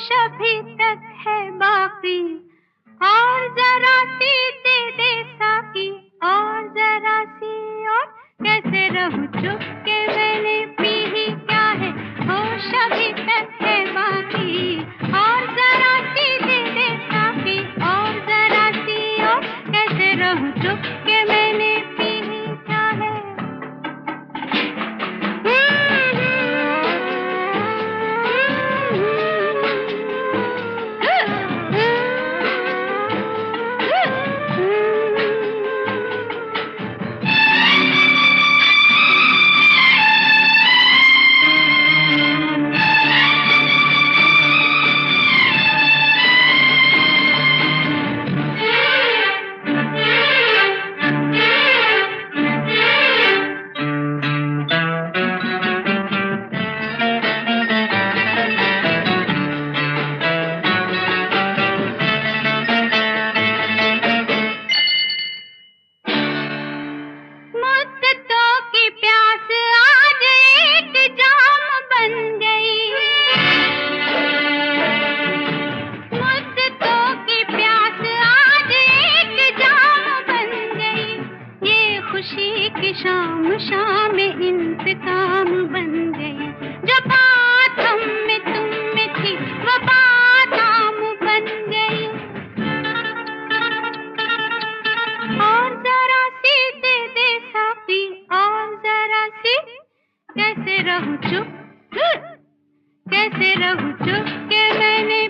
होश अभी तक है बाकी, और जरा सी दे दे साकी, और जरा सी, और कैसे रहूं चुप के मैंने पी ही क्या है, होश अभी तक है बाकी, और जरा सी दे दे साकी, और जरा सी, और कैसे रहूं चुप के मैंने पी ही क्या है। मुद्दतों की प्यास आज एक जाम बन गई, मुद्दतों की प्यास आज एक जाम बन गई, ये खुशी की शाम शाम इंतकाम बन गई, जो बात हम में तुम में थी वो बात आम बन गई, और जरा सी दे दे साकी, और जरा सी, कैसे रहूं चुप, कैसे रहूं चुप के मैंने